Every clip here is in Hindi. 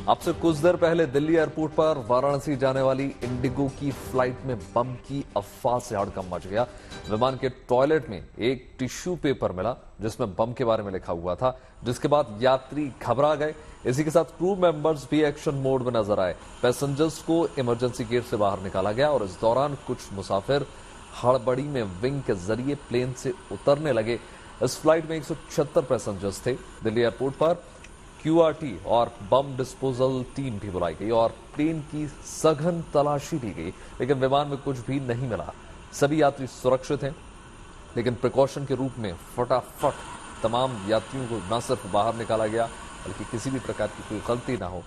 आपसे कुछ देर पहले दिल्ली एयरपोर्ट पर वाराणसी जाने वाली इंडिगो की फ्लाइट में बम की अफवाह से हड़कंप मच गया। विमान के टॉयलेट में एक टिश्यू पेपर मिला जिसमें बम के बारे में लिखा हुआ था, जिसके बाद यात्री घबरा गए। इसी के साथ क्रू मेंबर्स भी एक्शन मोड में नजर आए। पैसेंजर्स को इमरजेंसी गेट से बाहर निकाला गया और इस दौरान कुछ मुसाफिर हड़बड़ी में विंग के जरिए प्लेन से उतरने लगे। इस फ्लाइट में 176 पैसेंजर्स थे। दिल्ली एयरपोर्ट पर QRT और बम डिस्पोजल टीम भी बुलाई गई और प्लेन की सघन तलाशी ली गई, लेकिन विमान में कुछ भी नहीं मिला। सभी यात्री सुरक्षित हैं, लेकिन प्रिकॉशन के रूप में फटाफट तमाम यात्रियों को न सिर्फ बाहर निकाला गया, बल्कि किसी भी प्रकार की कोई गलती ना हो।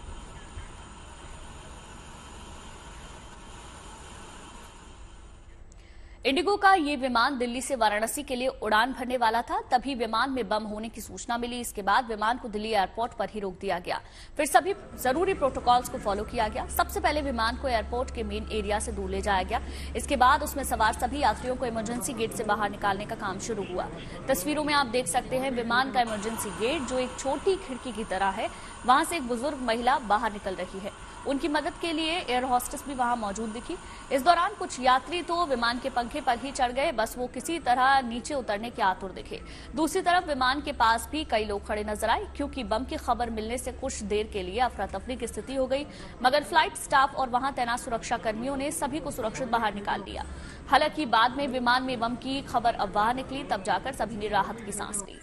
इंडिगो का ये विमान दिल्ली से वाराणसी के लिए उड़ान भरने वाला था, तभी विमान में बम होने की सूचना मिली। इसके बाद विमान को दिल्ली एयरपोर्ट पर ही रोक दिया गया। फिर सभी जरूरी प्रोटोकॉल्स को फॉलो किया गया। सबसे पहले विमान को एयरपोर्ट के मेन एरिया से दूर ले जाया गया। इसके बाद उसमें सवार सभी यात्रियों को इमरजेंसी गेट से बाहर निकालने का काम शुरू हुआ। तस्वीरों में आप देख सकते हैं विमान का इमरजेंसी गेट, जो एक छोटी खिड़की की तरह है। वहां से एक बुजुर्ग महिला बाहर निकल रही है। उनकी मदद के लिए एयर होस्टेस भी वहां मौजूद दिखी। इस दौरान कुछ यात्री तो विमान के पंखे पर ही चढ़ गए, बस वो किसी तरह नीचे उतरने के आतुर दिखे। दूसरी तरफ विमान के पास भी कई लोग खड़े नजर आए, क्योंकि बम की खबर मिलने से कुछ देर के लिए अफरा तफरी की स्थिति हो गई। मगर फ्लाइट स्टाफ और वहां तैनात सुरक्षा कर्मियों ने सभी को सुरक्षित बाहर निकाल लिया। हालांकि बाद में विमान में बम की खबर अफवाह निकली, तब जाकर सभी ने राहत की सांस ली।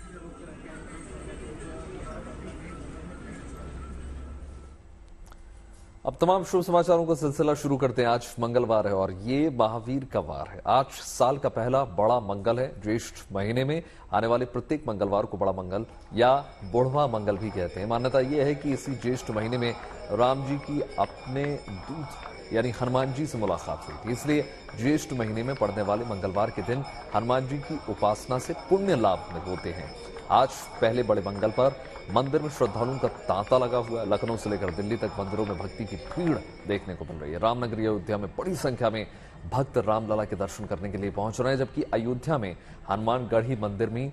अब तमाम शुभ समाचारों का सिलसिला शुरू करते हैं। आज मंगलवार है और ये महावीर का वार है। आज साल का पहला बड़ा मंगल है। ज्येष्ठ महीने में आने वाले प्रत्येक मंगलवार को बड़ा मंगल या बुढ़वा मंगल भी कहते हैं। मान्यता यह है कि इसी ज्येष्ठ महीने में राम जी की अपने दूत यानी हनुमान जी से मुलाकात हुई थी, इसलिए ज्येष्ठ महीने में पड़ने वाले मंगलवार के दिन हनुमान जी की उपासना से पुण्य लाभ होते हैं। आज पहले बड़े मंगल पर मंदिर में श्रद्धालुओं का तांता लगा हुआ है। लखनऊ से लेकर दिल्ली तक मंदिरों में भक्ति की भीड़ देखने को मिल रही है। रामनगरी अयोध्या में बड़ी संख्या में भक्त रामलला के दर्शन करने के लिए पहुंच रहे हैं, जबकि अयोध्या में हनुमानगढ़ी मंदिर में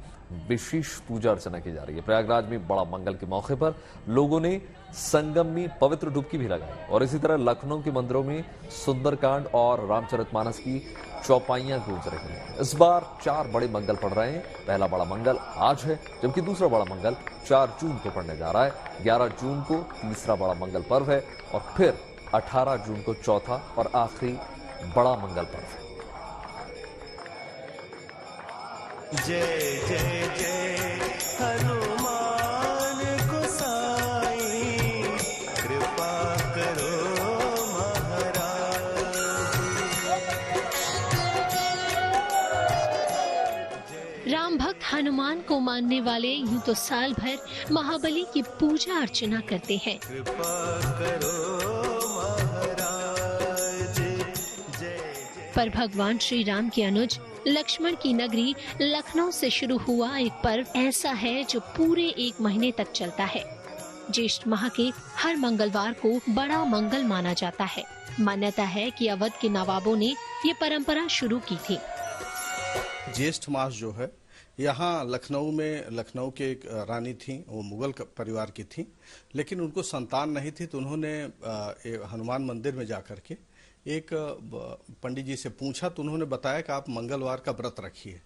विशेष पूजा अर्चना की जा रही है। प्रयागराज में बड़ा मंगल के मौके पर लोगों ने संगम में पवित्र डुबकी भी लगाई और इसी तरह लखनऊ के मंदिरों में सुंदरकांड और रामचरितमानस की चौपाइयां गूंज रही हैं। इस बार 4 बड़े मंगल पड़ रहे हैं। पहला बड़ा मंगल आज है, जबकि दूसरा बड़ा मंगल 4 जून को पड़ने जा रहा है। 11 जून को तीसरा बड़ा मंगल पर्व है और फिर 18 जून को चौथा और आखिरी बड़ा मंगल पर्व है। जय जय जय हनुमान गोसाई, कृपा करो महाराज। राम भक्त हनुमान को मानने वाले यूं तो साल भर महाबली की पूजा अर्चना करते हैं, कृपा करो महाराज। पर भगवान श्री राम के अनुज लक्ष्मण की नगरी लखनऊ से शुरू हुआ एक पर्व ऐसा है जो पूरे 1 महीने तक चलता है। ज्येष्ठ माह के हर मंगलवार को बड़ा मंगल माना जाता है। मान्यता है कि अवध के नवाबों ने ये परंपरा शुरू की थी। ज्येष्ठ मास जो है, यहाँ लखनऊ में लखनऊ के एक रानी थी, वो मुगल परिवार की थी, लेकिन उनको संतान नहीं थी, तो उन्होंने हनुमान मंदिर में जाकर के एक पंडित जी से पूछा, तो उन्होंने बताया कि आप मंगलवार का व्रत रखिए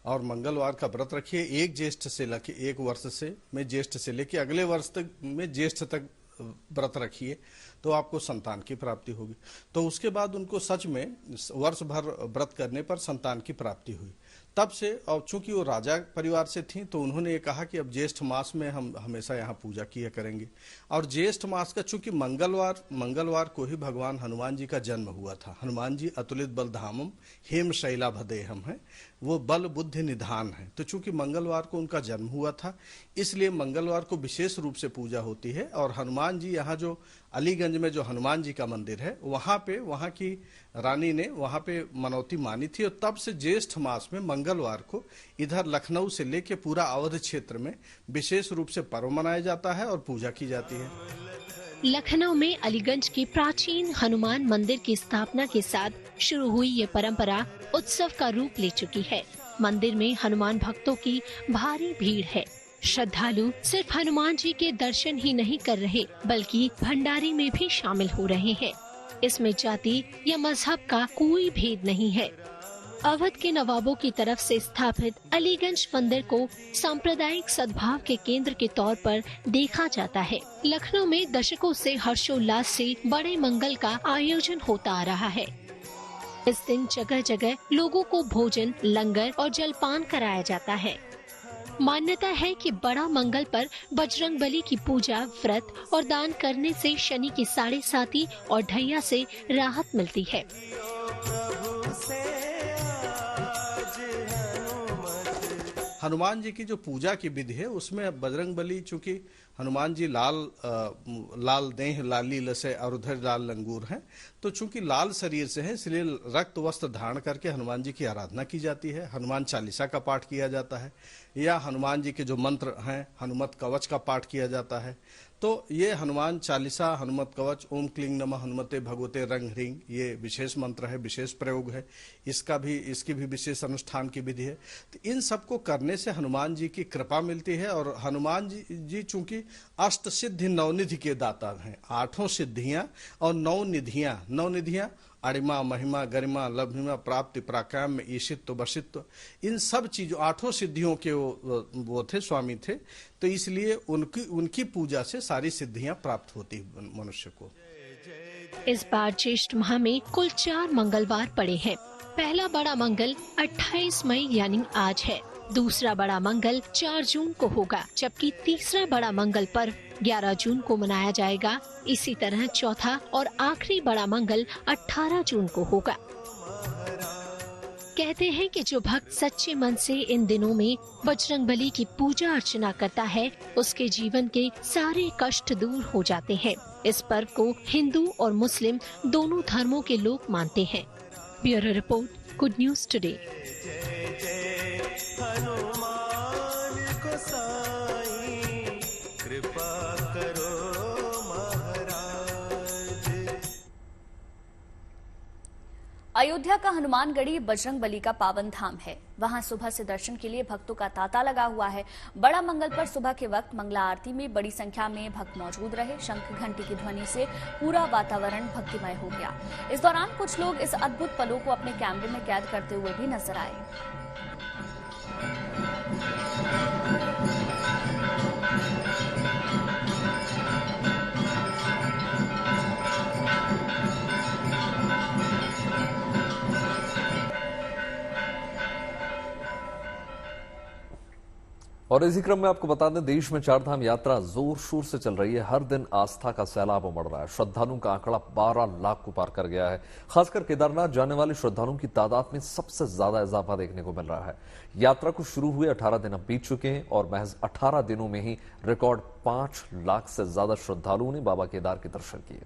और मंगलवार का व्रत रखिए। एक ज्येष्ठ से लेके 1 वर्ष से में ज्येष्ठ से लेके अगले वर्ष तक में ज्येष्ठ तक व्रत रखिए तो आपको संतान की प्राप्ति होगी। तो उसके बाद उनको सच में वर्ष भर व्रत करने पर संतान की प्राप्ति हुई। तब से, और चूंकि वो राजा परिवार से थी, तो उन्होंने ये कहा कि अब ज्येष्ठ मास में हम हमेशा यहाँ पूजा किया करेंगे। और ज्येष्ठ मास का चूंकि मंगलवार को ही भगवान हनुमान जी का जन्म हुआ था। हनुमान जी अतुलित बल धामम हेम शैला भदेहम है, वो बल बुद्धि निधान है। तो चूंकि मंगलवार को उनका जन्म हुआ था, इसलिए मंगलवार को विशेष रूप से पूजा होती है। और हनुमान जी यहाँ जो अलीगंज में जो हनुमान जी का मंदिर है, वहाँ की रानी ने वहाँ पे मनौती मानी थी और तब से ज्येष्ठ मास में मंगलवार को इधर लखनऊ से लेके पूरा अवध क्षेत्र में विशेष रूप से पर्व मनाया जाता है और पूजा की जाती है। लखनऊ में अलीगंज के प्राचीन हनुमान मंदिर की स्थापना के साथ शुरू हुई ये परंपरा उत्सव का रूप ले चुकी है। मंदिर में हनुमान भक्तों की भारी भीड़ है। श्रद्धालु सिर्फ हनुमान जी के दर्शन ही नहीं कर रहे बल्कि भंडारे में भी शामिल हो रहे हैं। इसमें जाति या मजहब का कोई भेद नहीं है। अवध के नवाबों की तरफ से स्थापित अलीगंज मंदिर को सांप्रदायिक सद्भाव के केंद्र के तौर पर देखा जाता है। लखनऊ में दशकों से हर्षोल्लास से बड़े मंगल का आयोजन होता आ रहा है। इस दिन जगह जगह लोगों को भोजन, लंगर और जलपान कराया जाता है। मान्यता है कि बड़ा मंगल पर बजरंगबली की पूजा, व्रत और दान करने से शनि की 7.5 और ढैया से राहत मिलती है। हनुमान जी की जो पूजा की विधि है उसमें बजरंगबली, चूंकि हनुमान जी लाल देह लाली लसे और उधर लाल लंगूर हैं, तो चूंकि लाल शरीर से है इसलिए रक्त वस्त्र धारण करके हनुमान जी की आराधना की जाती है। हनुमान चालीसा का पाठ किया जाता है या हनुमान जी के जो मंत्र हैं हनुमत कवच का पाठ किया जाता है। तो ये हनुमान चालीसा, हनुमत कवच, ओम क्लीं नमः हनुमते भगवते रंग ह्रीं, ये विशेष मंत्र है, विशेष प्रयोग है। इसकी भी विशेष अनुष्ठान की विधि है। तो इन सबको करने से हनुमान जी की कृपा मिलती है। और हनुमान जी चूंकि अष्ट सिद्धि नवनिधि के दाता हैं, 8 सिद्धियां और 9 निधियां अरिमा, महिमा, गरिमा, लभ्यमा, प्राप्ति, प्राकाम्य, ईशित्व, वशित्व, इन सब चीजों 8 सिद्धियों के वो थे, स्वामी थे। तो इसलिए उनकी पूजा से सारी सिद्धियां प्राप्त होती मनुष्य को। इस बार ज्येष्ठ माह में कुल 4 मंगलवार पड़े हैं। पहला बड़ा मंगल 28 मई यानी आज है। दूसरा बड़ा मंगल 4 जून को होगा, जबकि तीसरा बड़ा मंगल पर्व 11 जून को मनाया जाएगा। इसी तरह चौथा और आखिरी बड़ा मंगल 18 जून को होगा। कहते हैं कि जो भक्त सच्चे मन से इन दिनों में बजरंगबली की पूजा अर्चना करता है उसके जीवन के सारे कष्ट दूर हो जाते हैं। इस पर्व को हिंदू और मुस्लिम दोनों धर्मों के लोग मानते हैं। Bureau report, good news today. Hanuman को साईं कृपा करो महाराज। अयोध्या का हनुमानगढ़ी बजरंगबली का पावन धाम है। वहां सुबह से दर्शन के लिए भक्तों का तांता लगा हुआ है। बड़ा मंगल पर सुबह के वक्त मंगला आरती में बड़ी संख्या में भक्त मौजूद रहे। शंख घंटी की ध्वनि से पूरा वातावरण भक्तिमय हो गया। इस दौरान कुछ लोग इस अद्भुत पलों को अपने कैमरे में कैद करते हुए भी नजर आए। और इसी क्रम में आपको बता दें, देश में 4 धाम यात्रा जोर शोर से चल रही है। हर दिन आस्था का सैलाब उमड़ रहा है। श्रद्धालुओं का आंकड़ा 12 लाख को पार कर गया है। खासकर केदारनाथ जाने वाले श्रद्धालुओं की तादाद में सबसे ज्यादा इजाफा देखने को मिल रहा है। यात्रा को शुरू हुए 18 दिन अब बीत चुके हैं और महज 18 दिनों में ही रिकॉर्ड 5 लाख से ज्यादा श्रद्धालुओं ने बाबा केदार के दर्शन किए।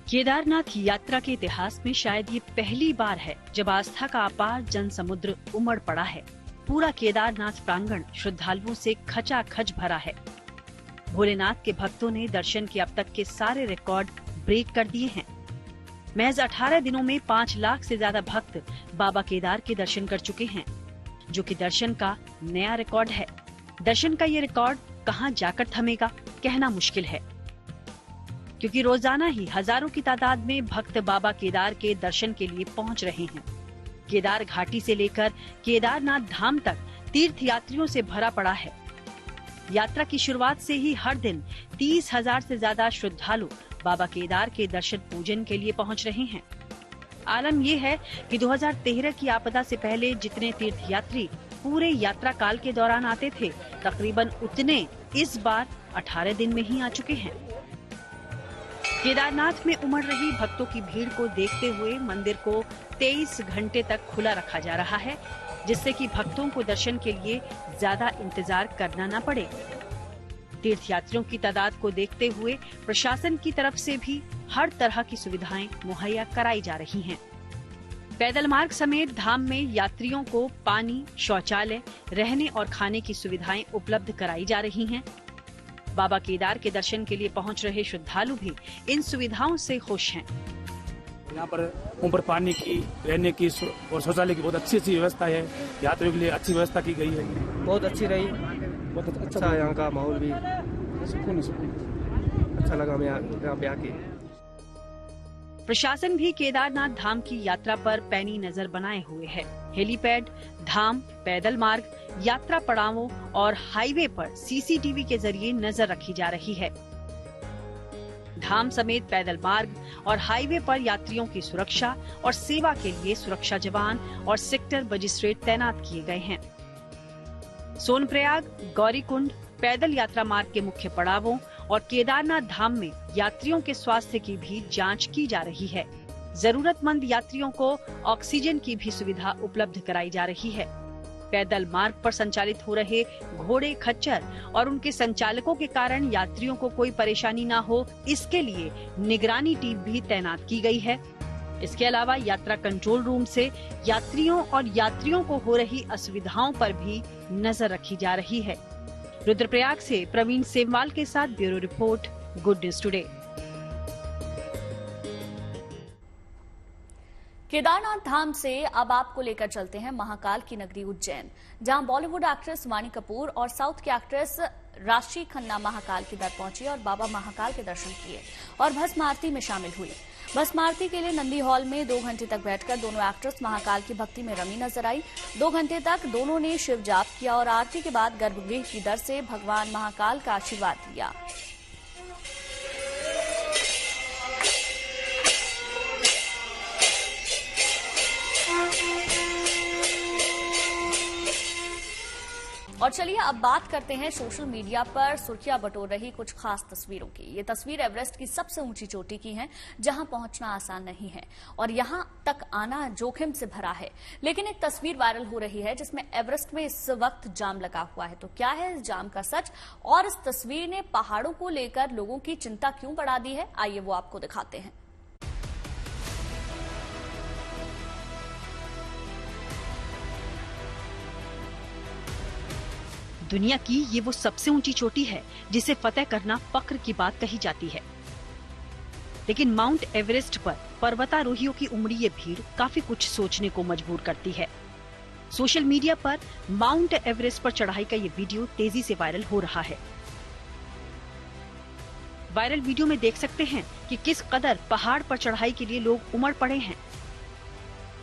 केदारनाथ यात्रा के इतिहास में शायद ये पहली बार है जब आस्था का अपार जन समुद्र उमड़ पड़ा है। पूरा केदारनाथ प्रांगण श्रद्धालुओं से खचाखच भरा है। भोलेनाथ के भक्तों ने दर्शन के अब तक के सारे रिकॉर्ड ब्रेक कर दिए हैं। महज 18 दिनों में 5 लाख से ज्यादा भक्त बाबा केदार के दर्शन कर चुके हैं, जो कि दर्शन का नया रिकॉर्ड है। दर्शन का ये रिकॉर्ड कहां जाकर थमेगा, कहना मुश्किल है, क्योंकि रोजाना ही हजारों की तादाद में भक्त बाबा केदार के दर्शन के लिए पहुंच रहे हैं। केदार घाटी से लेकर केदारनाथ धाम तक तीर्थ यात्रियों से भरा पड़ा है। यात्रा की शुरुआत से ही हर दिन 30,000 से ज्यादा श्रद्धालु बाबा केदार के दर्शन पूजन के लिए पहुंच रहे हैं। आलम यह है कि 2013 की आपदा से पहले जितने तीर्थ यात्री पूरे यात्रा काल के दौरान आते थे, तकरीबन उतने इस बार 18 दिन में ही आ चुके हैं। केदारनाथ में उमड़ रही भक्तों की भीड़ को देखते हुए मंदिर को 23 घंटे तक खुला रखा जा रहा है, जिससे कि भक्तों को दर्शन के लिए ज्यादा इंतजार करना न पड़े। तीर्थयात्रियों की तादाद को देखते हुए प्रशासन की तरफ से भी हर तरह की सुविधाएं मुहैया कराई जा रही हैं। पैदल मार्ग समेत धाम में यात्रियों को पानी, शौचालय, रहने और खाने की सुविधाएं उपलब्ध कराई जा रही हैं। बाबा केदार के दर्शन के लिए पहुंच रहे श्रद्धालु भी इन सुविधाओं से खुश हैं। यहाँ पर ऊपर पानी की, रहने की और शौचालय की बहुत अच्छी व्यवस्था है। यात्रियों के लिए अच्छी व्यवस्था की गई है। बहुत अच्छी रही, बहुत अच्छा यहाँ का माहौल भी अच्छा लगा हमें यहाँ पे आके। प्रशासन भी केदारनाथ धाम की यात्रा पर पैनी नजर बनाए हुए है। हेलीपैड, धाम, पैदल मार्ग, यात्रा पड़ावों और हाईवे पर सीसीटीवी के जरिए नजर रखी जा रही है। धाम समेत पैदल मार्ग और हाईवे पर यात्रियों की सुरक्षा और सेवा के लिए सुरक्षा जवान और सेक्टर मजिस्ट्रेट तैनात किए गए हैं। सोनप्रयाग, गौरीकुंड, पैदल यात्रा मार्ग के मुख्य पड़ावों और केदारनाथ धाम में यात्रियों के स्वास्थ्य की भी जांच की जा रही है। जरूरतमंद यात्रियों को ऑक्सीजन की भी सुविधा उपलब्ध कराई जा रही है। पैदल मार्ग पर संचालित हो रहे घोड़े, खच्चर और उनके संचालकों के कारण यात्रियों को कोई परेशानी न हो, इसके लिए निगरानी टीम भी तैनात की गई है। इसके अलावा यात्रा कंट्रोल रूम से यात्रियों को हो रही असुविधाओं पर भी नजर रखी जा रही है। रुद्रप्रयाग से प्रवीण सेमवाल के साथ bureau report, good news today. Kedarnath Dham से अब आपको लेकर चलते हैं महाकाल की नगरी उज्जैन, जहां बॉलीवुड एक्ट्रेस वानी कपूर और साउथ की एक्ट्रेस राशि खन्ना महाकाल के दर पहुंची और बाबा महाकाल के दर्शन किए और भस्म आरती में शामिल हुई। भस्म आरती के लिए नंदी हॉल में 2 घंटे तक बैठकर दोनों एक्ट्रेस महाकाल की भक्ति में रमी नजर आई। 2 घंटे तक दोनों ने शिव जाप किया और आरती के बाद गर्भगृह की दर से भगवान महाकाल का आशीर्वाद लिया। और चलिए अब बात करते हैं सोशल मीडिया पर सुर्खियां बटोर रही कुछ खास तस्वीरों की। ये तस्वीर एवरेस्ट की सबसे ऊंची चोटी की है, जहां पहुंचना आसान नहीं है और यहां तक आना जोखिम से भरा है। लेकिन एक तस्वीर वायरल हो रही है जिसमें एवरेस्ट में इस वक्त जाम लगा हुआ है। तो क्या है इस जाम का सच और इस तस्वीर ने पहाड़ों को लेकर लोगों की चिंता क्यों बढ़ा दी है, आइए वो आपको दिखाते हैं। दुनिया की ये वो सबसे ऊंची चोटी है जिसे फतेह करना फक्र की बात कही जाती है। लेकिन माउंट एवरेस्ट पर पर्वतारोहियों की उमड़ी ये भीड़ काफी कुछ सोचने को मजबूर करती है। सोशल मीडिया पर माउंट एवरेस्ट पर चढ़ाई का ये वीडियो तेजी से वायरल हो रहा है। वायरल वीडियो में देख सकते हैं कि किस कदर पहाड़ पर चढ़ाई के लिए लोग उमड़ पड़े हैं।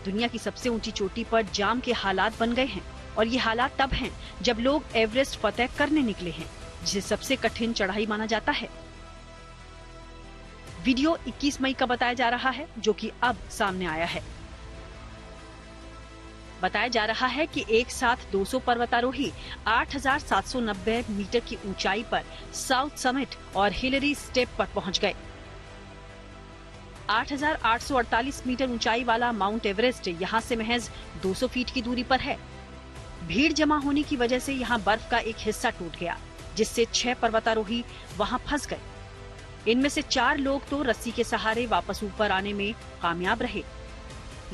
दुनिया की सबसे ऊंची चोटी पर जाम के हालात बन गए हैं और ये हालात तब हैं जब लोग एवरेस्ट फतेह करने निकले हैं, जिसे सबसे कठिन चढ़ाई माना जाता है। वीडियो 21 मई का बताया जा रहा है, जो कि अब सामने आया है। बताया जा रहा है कि एक साथ 200 पर्वतारोही 8,790 मीटर की ऊंचाई पर साउथ समिट और हिलरी स्टेप पर पहुंच गए। 8,848 मीटर ऊंचाई वाला माउंट एवरेस्ट यहां से महज 200 फीट की दूरी पर है। भीड़ जमा होने की वजह से यहां बर्फ का एक हिस्सा टूट गया, जिससे 6 पर्वतारोही वहां फंस गए। इनमें से 4 लोग तो रस्सी के सहारे वापस ऊपर आने में कामयाब रहे,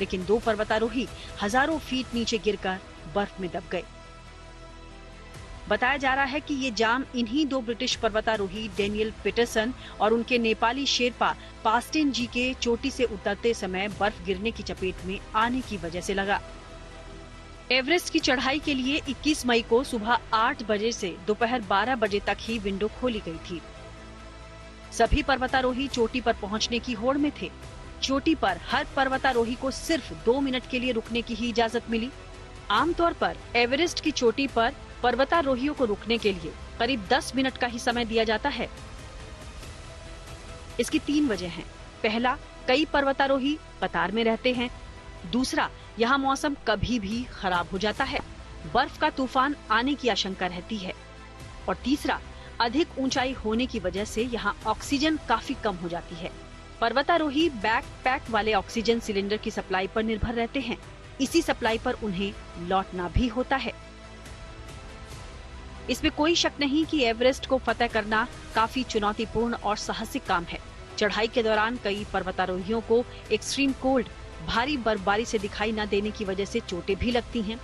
लेकिन 2 पर्वतारोही हजारों फीट नीचे गिरकर बर्फ में दब गए। बताया जा रहा है कि ये जाम इन्हीं 2 ब्रिटिश पर्वतारोही डेनियल पीटरसन और उनके नेपाली शेरपा पास्टिन जी के चोटी से उतरते समय बर्फ गिरने की चपेट में आने की वजह से लगा। एवरेस्ट की चढ़ाई के लिए 21 मई को सुबह 8 बजे से दोपहर 12 बजे तक ही विंडो खोली गई थी। सभी पर्वतारोही चोटी पर पहुंचने की होड़ में थे। चोटी पर हर पर्वतारोही को सिर्फ 2 मिनट के लिए रुकने की ही इजाजत मिली। आमतौर पर एवरेस्ट की चोटी पर पर्वतारोहियों को रुकने के लिए करीब 10 मिनट का ही समय दिया जाता है। इसकी 3 वजह हैं। पहला, कई पर्वतारोही कतार में रहते हैं। दूसरा, यहाँ मौसम कभी भी खराब हो जाता है, बर्फ का तूफान आने की आशंका रहती है। और तीसरा, अधिक ऊंचाई होने की वजह से यहाँ ऑक्सीजन काफी कम हो जाती है। पर्वतारोही बैकपैक वाले ऑक्सीजन सिलेंडर की सप्लाई पर निर्भर रहते हैं। इसी सप्लाई पर उन्हें लौटना भी होता है। इसमें कोई शक नहीं कि एवरेस्ट को फतेह करना काफी चुनौतीपूर्ण और साहसिक काम है। चढ़ाई के दौरान कई पर्वतारोहियों को एक्सट्रीम कोल्ड, भारी बर्फबारी से दिखाई न देने की वजह से चोटें भी लगती हैं।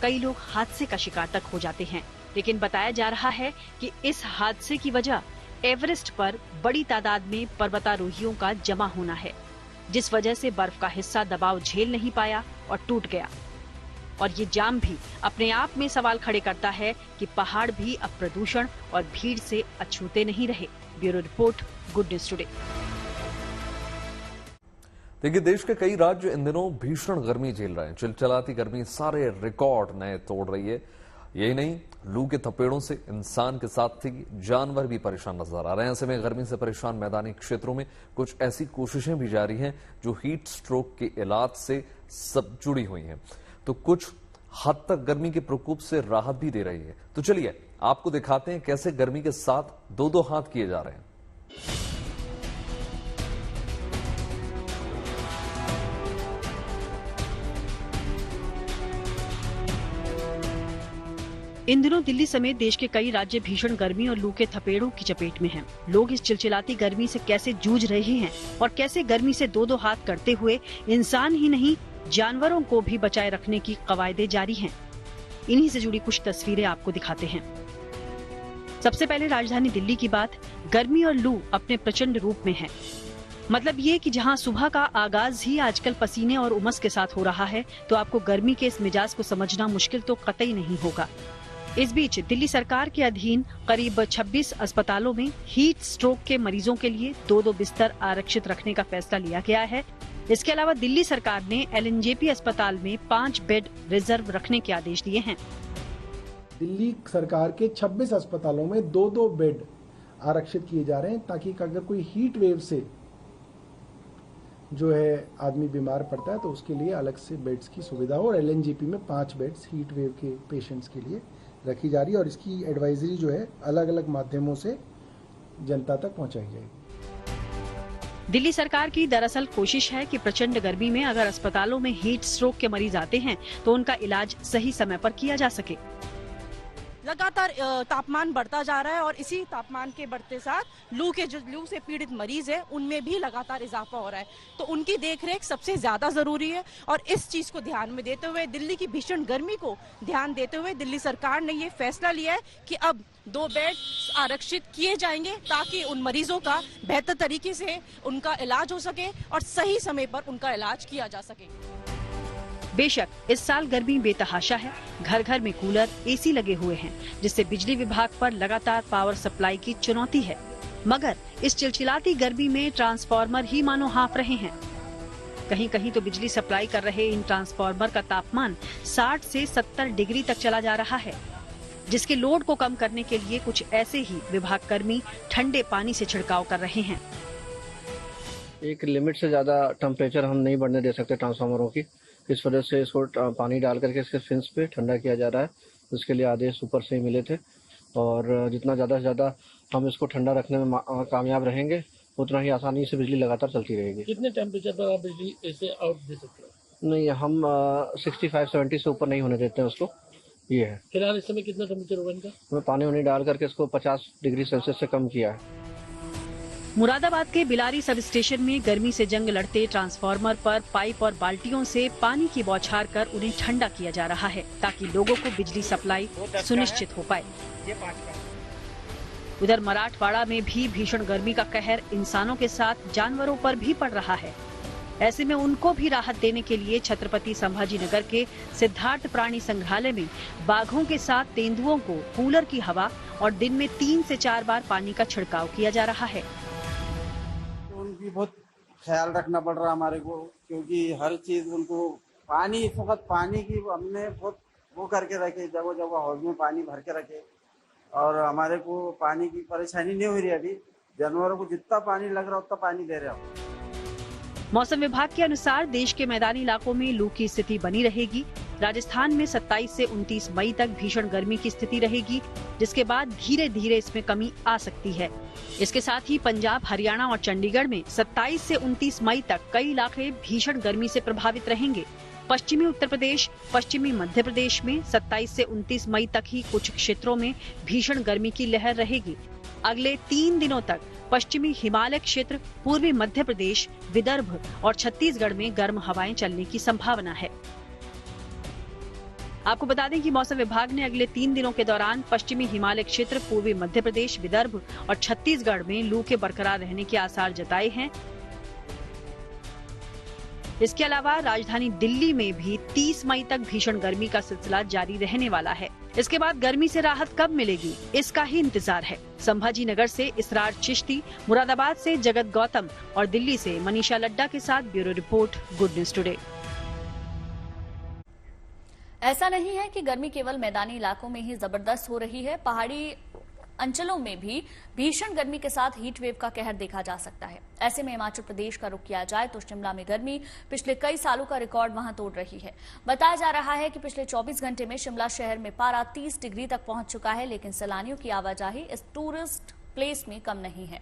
कई लोग हादसे का शिकार तक हो जाते हैं। लेकिन बताया जा रहा है कि इस हादसे की वजह एवरेस्ट पर बड़ी तादाद में पर्वतारोहियों का जमा होना है, जिस वजह से बर्फ का हिस्सा दबाव झेल नहीं पाया और टूट गया। और ये जाम भी अपने आप में सवाल खड़े करता है कि पहाड़ भी अब प्रदूषण और भीड़ से अछूते नहीं रहे। Bureau report, good news today. देखिए, देश के कई राज्य इन दिनों भीषण गर्मी झेल रहे हैं। चिलचिलाती गर्मी सारे रिकॉर्ड नए तोड़ रही है। यही नहीं, लू के थपेड़ों से इंसान के साथ ही जानवर भी परेशान नजर आ रहे हैं। ऐसे में गर्मी से परेशान मैदानी क्षेत्रों में कुछ ऐसी कोशिशें भी जारी हैं जो हीट स्ट्रोक के इलाज से सब जुड़ी हुई हैं, तो कुछ हद तक गर्मी के प्रकोप से राहत भी दे रही है। तो चलिए आपको दिखाते हैं कैसे गर्मी के साथ दो दो हाथ किए जा रहे हैं। इन दिनों दिल्ली समेत देश के कई राज्य भीषण गर्मी और लू के थपेड़ों की चपेट में हैं। लोग इस चिलचिलाती गर्मी से कैसे जूझ रहे हैं और कैसे गर्मी से दो दो हाथ करते हुए इंसान ही नहीं जानवरों को भी बचाए रखने की कवायदे जारी हैं। इन्हीं से जुड़ी कुछ तस्वीरें आपको दिखाते हैं। सबसे पहले राजधानी दिल्ली की बात। गर्मी और लू अपने प्रचंड रूप में है। मतलब ये कि जहां सुबह का आगाज ही आजकल पसीने और उमस के साथ हो रहा है, तो आपको गर्मी के इस मिजाज को समझना मुश्किल तो कतई नहीं होगा। इस बीच दिल्ली सरकार के अधीन करीब 26 अस्पतालों में हीट स्ट्रोक के मरीजों के लिए 2-2 बिस्तर आरक्षित रखने का फैसला लिया गया है। इसके अलावा दिल्ली सरकार ने एलएनजेपी अस्पताल में 5 बेड रिजर्व रखने के आदेश दिए हैं। दिल्ली सरकार के 26 अस्पतालों में 2-2 बेड आरक्षित किए जा रहे हैं, ताकि अगर कोई हीट वेव से जो है आदमी बीमार पड़ता है तो उसके लिए अलग से बेड्स की सुविधा हो। और एलएनजेपी में 5 बेड्स हीट वेव के पेशेंट्स के लिए रखी जा रही है और इसकी एडवाइजरी जो है अलग अलग माध्यमों से जनता तक पहुंचाई जाएगी। दिल्ली सरकार की दरअसल कोशिश है कि प्रचंड गर्मी में अगर अस्पतालों में हीट स्ट्रोक के मरीज आते हैं तो उनका इलाज सही समय पर किया जा सके। लगातार तापमान बढ़ता जा रहा है और इसी तापमान के बढ़ते साथ लू से पीड़ित मरीज हैं उनमें भी लगातार इजाफा हो रहा है, तो उनकी देखरेख सबसे ज्यादा जरूरी है। और इस चीज को ध्यान में देते हुए, दिल्ली की भीषण गर्मी को ध्यान देते हुए दिल्ली सरकार ने ये फैसला लिया है कि अब 2 बेड आरक्षित किए जाएंगे, ताकि उन मरीजों का बेहतर तरीके से उनका इलाज हो सके और सही समय पर उनका इलाज किया जा सके। बेशक इस साल गर्मी बेतहाशा है। घर घर में कूलर, एसी लगे हुए हैं, जिससे बिजली विभाग पर लगातार पावर सप्लाई की चुनौती है। मगर इस चिलचिलाती गर्मी में ट्रांसफार्मर ही मानो हाँफ रहे हैं। कहीं कहीं तो बिजली सप्लाई कर रहे इन ट्रांसफार्मर का तापमान 60 से 70 डिग्री तक चला जा रहा है, जिसके लोड को कम करने के लिए कुछ ऐसे ही विभाग कर्मी ठंडे पानी से छिड़काव कर रहे हैं। एक लिमिट से ज्यादा टेम्परेचर हम नहीं बढ़ने दे सकते ट्रांसफार्मरों की। इस वजह से इसको पानी डाल करके इसके फिन्स पे ठंडा किया जा रहा है। उसके लिए आदेश ऊपर से ही मिले थे और जितना ज़्यादा से ज़्यादा हम इसको ठंडा रखने में कामयाब रहेंगे, उतना ही आसानी से बिजली लगातार चलती रहेगी। कितने टेम्परेचर पर आप बिजली ऐसे आउट दे सकते हो? नहीं, हम 65-70 से ऊपर नहीं होने देते हैं उसको। ये है। फिलहाल इस समय कितना टेम्परेचर होगा इनका? हमें पानी वानी डाल करके इसको 50 डिग्री सेल्सियस से कम किया है। मुरादाबाद के बिलारी सब स्टेशन में गर्मी से जंग लड़ते ट्रांसफार्मर पर पाइप और बाल्टियों से पानी की बौछार कर उन्हें ठंडा किया जा रहा है, ताकि लोगों को बिजली सप्लाई सुनिश्चित हो पाए। उधर मराठवाड़ा में भी भीषण गर्मी का कहर इंसानों के साथ जानवरों पर भी पड़ रहा है। ऐसे में उनको भी राहत देने के लिए छत्रपति संभाजी नगर के सिद्धार्थ प्राणी संग्रहालय में बाघों के साथ तेंदुओं को कूलर की हवा और दिन में 3 से 4 बार पानी का छिड़काव किया जा रहा है। उनकी बहुत ख्याल रखना पड़ रहा है हमारे को, क्योंकि हर चीज उनको पानी, इस वक्त पानी की हमने बहुत वो करके रखे, जगह जगह हौज में पानी भर के रखे और हमारे को पानी की परेशानी नहीं हो रही। अभी जानवरों को जितना पानी लग रहा उतना पानी दे रहे हो। मौसम विभाग के अनुसार देश के मैदानी इलाकों में लू की स्थिति बनी रहेगी। राजस्थान में 27 से 29 मई तक भीषण गर्मी की स्थिति रहेगी, जिसके बाद धीरे धीरे इसमें कमी आ सकती है। इसके साथ ही पंजाब, हरियाणा और चंडीगढ़ में 27 से 29 मई तक कई इलाके भीषण गर्मी से प्रभावित रहेंगे। पश्चिमी उत्तर प्रदेश, पश्चिमी मध्य प्रदेश में 27 से 29 मई तक ही कुछ क्षेत्रों में भीषण गर्मी की लहर रहेगी। अगले 3 दिनों तक पश्चिमी हिमालय क्षेत्र, पूर्वी मध्य प्रदेश, विदर्भ और छत्तीसगढ़ में गर्म हवाएं चलने की संभावना है। आपको बता दें कि मौसम विभाग ने अगले 3 दिनों के दौरान पश्चिमी हिमालय क्षेत्र, पूर्वी मध्य प्रदेश, विदर्भ और छत्तीसगढ़ में लू के बरकरार रहने के आसार जताए हैं। इसके अलावा राजधानी दिल्ली में भी 30 मई तक भीषण गर्मी का सिलसिला जारी रहने वाला है। इसके बाद गर्मी से राहत कब मिलेगी, इसका ही इंतजार है। संभाजी नगर से इसरार चिश्ती, मुरादाबाद से जगत गौतम और दिल्ली से मनीषा लड्डा के साथ bureau report, good news today. ऐसा नहीं है कि गर्मी केवल मैदानी इलाकों में ही जबरदस्त हो रही है, पहाड़ी अंचलों में भी भीषण गर्मी के साथ हीट वेव का कहर देखा जा सकता है। ऐसे में हिमाचल प्रदेश का रुख किया जाए तो शिमला में गर्मी पिछले कई सालों का रिकॉर्ड वहां तोड़ रही है। बताया जा रहा है कि पिछले 24 घंटे में शिमला शहर में पारा 30 डिग्री तक पहुंच चुका है, लेकिन सैलानियों की आवाजाही इस टूरिस्ट प्लेस में कम नहीं है।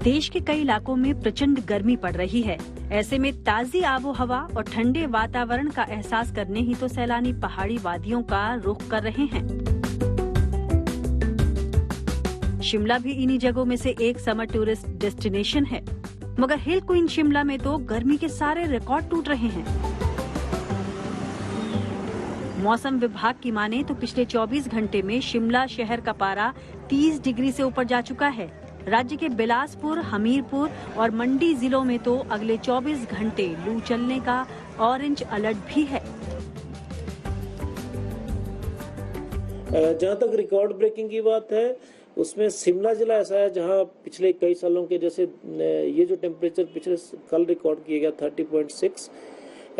देश के कई इलाकों में प्रचंड गर्मी पड़ रही है। ऐसे में ताजी आबो हवा और ठंडे वातावरण का एहसास करने ही तो सैलानी पहाड़ी वादियों का रुख कर रहे हैं। शिमला भी इन्हीं जगहों में से एक समर टूरिस्ट डेस्टिनेशन है, मगर हिल क्वीन शिमला में तो गर्मी के सारे रिकॉर्ड टूट रहे हैं। मौसम विभाग की माने तो पिछले 24 घंटे में शिमला शहर का पारा 30 डिग्री से ऊपर जा चुका है। राज्य के बिलासपुर, हमीरपुर और मंडी जिलों में तो अगले 24 घंटे लू चलने का ऑरेंज अलर्ट भी है। जहाँ तक रिकॉर्ड ब्रेकिंग की बात है, उसमें शिमला जिला ऐसा है जहाँ पिछले कई सालों के जैसे ये जो टेम्परेचर पिछले कल रिकॉर्ड किया गया 30.6,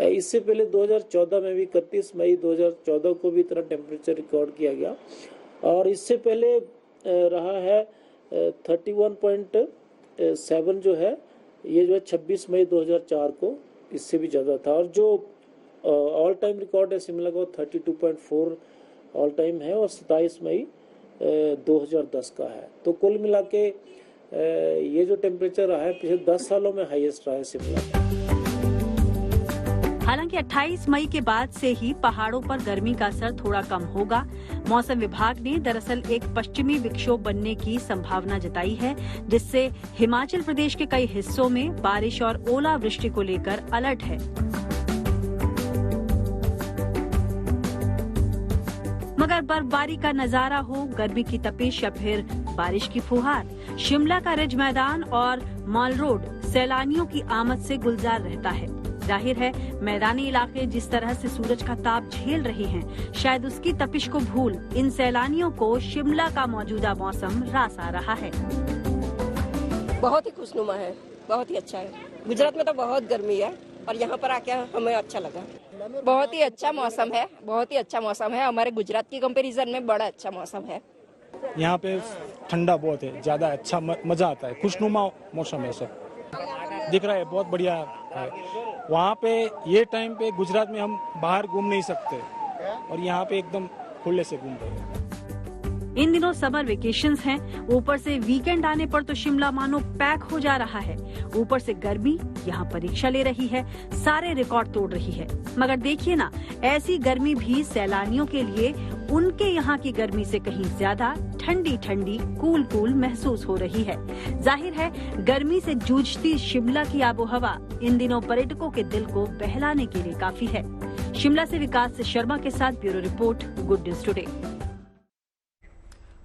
इससे पहले 2014 में भी 31 मई 2014 को भी इतना टेम्परेचर रिकॉर्ड किया गया, और इससे पहले रहा है 31.7 जो है, ये जो है 26 मई 2004 को इससे भी ज़्यादा था। और जो ऑल टाइम रिकॉर्ड है शिमला का 32.4 ऑल टाइम है और 27 मई 2010 का है। तो कुल मिला के ये जो टेम्परेचर रहा है पिछले 10 सालों में हाईएस्ट रहा है शिमला। हालांकि 28 मई के बाद से ही पहाड़ों पर गर्मी का असर थोड़ा कम होगा। मौसम विभाग ने दरअसल एक पश्चिमी विक्षोभ बनने की संभावना जताई है, जिससे हिमाचल प्रदेश के कई हिस्सों में बारिश और ओलावृष्टि को लेकर अलर्ट है। मगर बर्फबारी का नजारा हो, गर्मी की तपिश या फिर बारिश की फुहार, शिमला का रिज मैदान और मॉल रोड सैलानियों की आमद से गुलजार रहता है। जाहिर है मैदानी इलाके जिस तरह से सूरज का ताप झेल रहे हैं, शायद उसकी तपिश को भूल इन सैलानियों को शिमला का मौजूदा मौसम रास आ रहा है। बहुत ही खुशनुमा है, बहुत ही अच्छा है। गुजरात में तो बहुत गर्मी है और यहाँ पर आके हमें अच्छा लगा। बहुत ही अच्छा मौसम है, बहुत ही अच्छा मौसम है। हमारे गुजरात की कंपैरिजन में बड़ा अच्छा मौसम है। यहाँ पे ठंडा बहुत है, ज्यादा अच्छा मजा आता है, खुशनुमा मौसम है, सब दिख रहा है, बहुत बढ़िया है। वहाँ पे ये टाइम पे गुजरात में हम बाहर घूम नहीं सकते और यहाँ पे एकदम खुले से घूम रहे हैं। इन दिनों समर वेकेशंस हैं, ऊपर से वीकेंड आने पर तो शिमला मानो पैक हो जा रहा है। ऊपर से गर्मी यहाँ परीक्षा ले रही है, सारे रिकॉर्ड तोड़ रही है। मगर देखिए ना, ऐसी गर्मी भी सैलानियों के लिए उनके यहाँ की गर्मी से कहीं ज्यादा ठंडी ठंडी कूल कूल महसूस हो रही है। जाहिर है गर्मी से जूझती शिमला की आबोहवा इन दिनों पर्यटकों के दिल को बहलाने के लिए काफी है। शिमला से विकास शर्मा के साथ bureau report, good news today.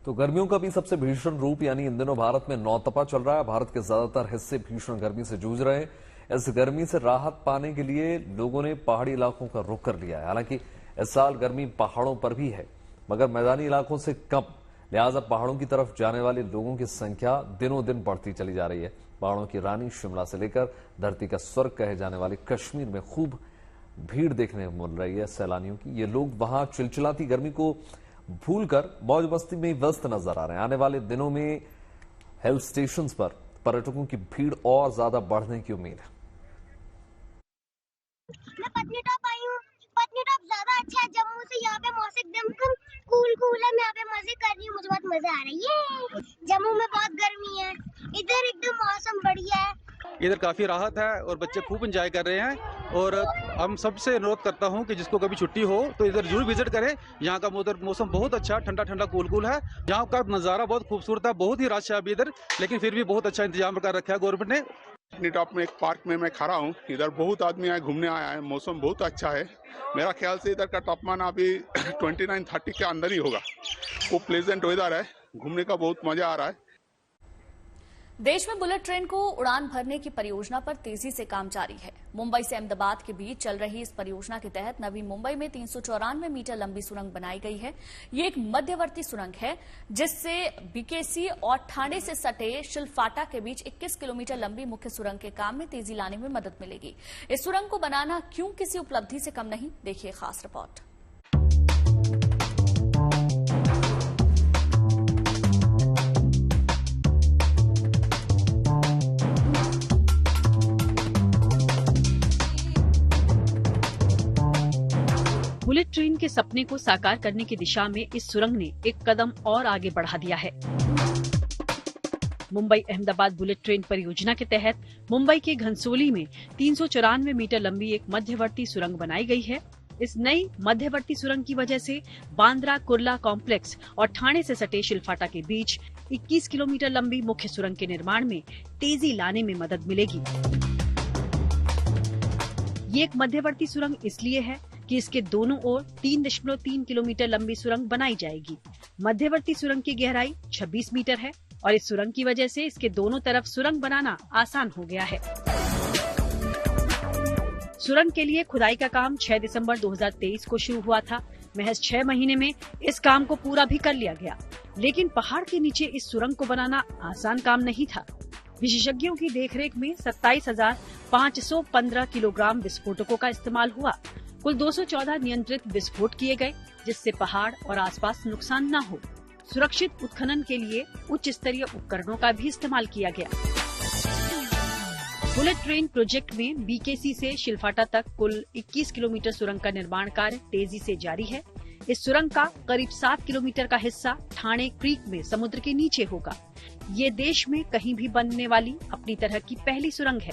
तो गर्मियों का भी सबसे भीषण रूप यानी इन दिनों भारत में नौतपा चल रहा है। भारत के ज्यादातर हिस्से भीषण गर्मी से जूझ रहे हैं। इस गर्मी से राहत पाने के लिए लोगों ने पहाड़ी इलाकों का रुख कर लिया है। हालांकि इस साल गर्मी पहाड़ों पर भी है, मगर मैदानी इलाकों से कम, लिहाजा पहाड़ों की तरफ जाने वाले लोगों की संख्या दिनों दिन बढ़ती चली जा रही है। पहाड़ों की रानी शिमला से लेकर धरती का स्वर्ग कहे जाने वाले कश्मीर में खूब भीड़ देखने को मिल रही है सैलानियों की। ये लोग वहां चिलचिलाती गर्मी को भूलकर मौज मस्ती में व्यस्त नजर आ रहे हैं। आने वाले दिनों में हिल स्टेशन पर पर्यटकों की भीड़ और ज्यादा बढ़ने की उम्मीद है। मैं पत्नीटॉप आई हूँ। पत्नीटॉप ज्यादा अच्छा है जम्मू से। यहाँ पे मौसम एकदम कूल है। मैं यहाँ पे मजे कर रही हूँ, मुझे बहुत मजा आ रही है। जम्मू में बहुत गर्मी है, इधर एकदम मौसम बढ़िया है। इधर काफ़ी राहत है और बच्चे खूब एंजॉय कर रहे हैं। और हम सबसे अनुरोध करता हूं कि जिसको कभी छुट्टी हो तो इधर जरूर विजिट करें। यहाँ का मौसम बहुत अच्छा, ठंडा ठंडा कूल है। यहाँ का नज़ारा बहुत खूबसूरत है, बहुत ही रश है अभी इधर, लेकिन फिर भी बहुत अच्छा इंतजाम कर रखा है गवर्नमेंट ने। पत्नीटॉप में एक पार्क में मैं खड़ा हूँ, इधर बहुत आदमी आए घूमने आया है, मौसम बहुत अच्छा है। मेरा ख्याल से इधर का तापमान अभी 29-30 के अंदर ही होगा। वो प्लेजेंट वेदर है, घूमने का बहुत मजा आ रहा है। देश में बुलेट ट्रेन को उड़ान भरने की परियोजना पर तेजी से काम जारी है। मुंबई से अहमदाबाद के बीच चल रही इस परियोजना के तहत नवी मुंबई में 394 मीटर लंबी सुरंग बनाई गई है। ये एक मध्यवर्ती सुरंग है जिससे बीकेसी और ठाणे से सटे शिलफाटा के बीच 21 किलोमीटर लंबी मुख्य सुरंग के काम में तेजी लाने में मदद मिलेगी। इस सुरंग को बनाना क्यों किसी उपलब्धि से कम नहीं, देखिए खास रिपोर्ट। बुलेट ट्रेन के सपने को साकार करने की दिशा में इस सुरंग ने एक कदम और आगे बढ़ा दिया है। मुंबई अहमदाबाद बुलेट ट्रेन परियोजना के तहत मुंबई के घनसोली में 394 मीटर लंबी एक मध्यवर्ती सुरंग बनाई गई है। इस नई मध्यवर्ती सुरंग की वजह से बांद्रा कुर्ला कॉम्प्लेक्स और ठाणे से सटे शिलफाटा के बीच 21 किलोमीटर लंबी मुख्य सुरंग के निर्माण में तेजी लाने में मदद मिलेगी। ये एक मध्यवर्ती सुरंग इसलिए है कि इसके दोनों ओर 3.3 किलोमीटर लंबी सुरंग बनाई जाएगी। मध्यवर्ती सुरंग की गहराई 26 मीटर है और इस सुरंग की वजह से इसके दोनों तरफ सुरंग बनाना आसान हो गया है। सुरंग के लिए खुदाई का काम 6 दिसंबर 2023 को शुरू हुआ था। महज 6 महीने में इस काम को पूरा भी कर लिया गया, लेकिन पहाड़ के नीचे इस सुरंग को बनाना आसान काम नहीं था। विशेषज्ञों की देखरेख में 27,515 किलोग्राम विस्फोटकों का इस्तेमाल हुआ। कुल 214 नियंत्रित विस्फोट किए गए, जिससे पहाड़ और आसपास नुकसान न हो। सुरक्षित उत्खनन के लिए उच्च स्तरीय उपकरणों का भी इस्तेमाल किया गया। बुलेट ट्रेन प्रोजेक्ट में बीकेसी से शिलफाटा तक कुल 21 किलोमीटर सुरंग का निर्माण कार्य तेजी से जारी है। इस सुरंग का करीब 7 किलोमीटर का हिस्सा ठाणे क्रीक में समुद्र के नीचे होगा। ये देश में कहीं भी बनने वाली अपनी तरह की पहली सुरंग है।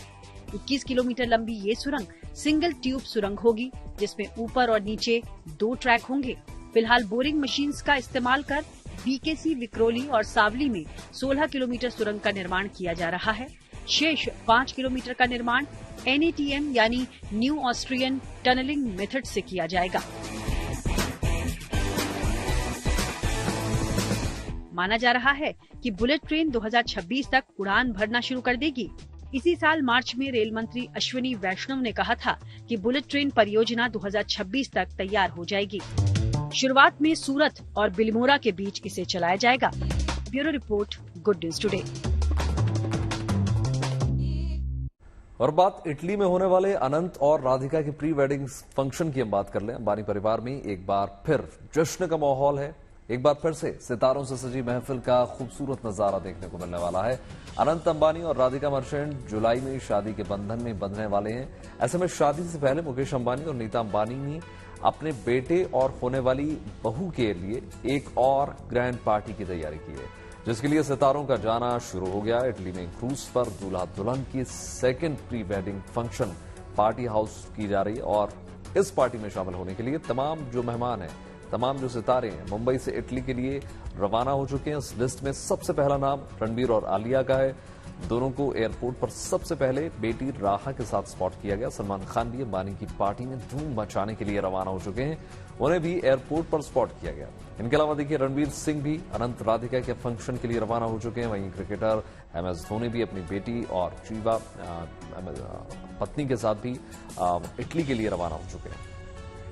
21 किलोमीटर लंबी ये सुरंग सिंगल ट्यूब सुरंग होगी, जिसमें ऊपर और नीचे 2 ट्रैक होंगे। फिलहाल बोरिंग मशीन्स का इस्तेमाल कर बीकेसी, विक्रोली और सावली में 16 किलोमीटर सुरंग का निर्माण किया जा रहा है। शेष 5 किलोमीटर का निर्माण NATM यानी न्यू ऑस्ट्रियन टनलिंग मेथड से किया जाएगा। माना जा रहा है कि बुलेट ट्रेन 2026 तक उड़ान भरना शुरू कर देगी। इसी साल मार्च में रेल मंत्री अश्विनी वैष्णव ने कहा था कि बुलेट ट्रेन परियोजना 2026 तक तैयार हो जाएगी। शुरुआत में सूरत और बिल्मोरा के बीच इसे चलाया जाएगा। Bureau report, good news today. और बात इटली में होने वाले अनंत और राधिका के प्री वेडिंग फंक्शन की हम बात कर लें। अंबानी परिवार में एक बार फिर जश्न का माहौल है। एक बार फिर से सितारों से सजी महफिल का खूबसूरत नजारा देखने को मिलने वाला है। अनंत अंबानी और राधिका मर्चेंट जुलाई में शादी के बंधन में बंधने वाले हैं। ऐसे में शादी से पहले मुकेश अंबानी और नीता अंबानी ने अपने बेटे और होने वाली बहू के लिए एक और ग्रैंड पार्टी की तैयारी की है, जिसके लिए सितारों का जाना शुरू हो गया। इटली में क्रूज पर दूल्हा दुल्हन की second pre wedding function party house की जा रही है और इस पार्टी में शामिल होने के लिए तमाम जो मेहमान हैं, तमाम जो सितारे हैं, मुंबई से इटली के लिए रवाना हो चुके हैं। इस लिस्ट में सबसे पहला नाम रणबीर और आलिया का है। दोनों को एयरपोर्ट पर सबसे पहले बेटी राहा के साथ स्पॉट किया गया। सलमान खान भी अंबानी की पार्टी में धूम मचाने के लिए रवाना हो चुके हैं, उन्हें भी एयरपोर्ट पर स्पॉट किया गया। इनके अलावा देखिए रणवीर सिंह भी अनंत राधिका के फंक्शन के लिए रवाना हो चुके हैं। वहीं क्रिकेटर MS धोनी भी अपनी बेटी और जीवा पत्नी के साथ भी इटली के लिए रवाना हो चुके हैं।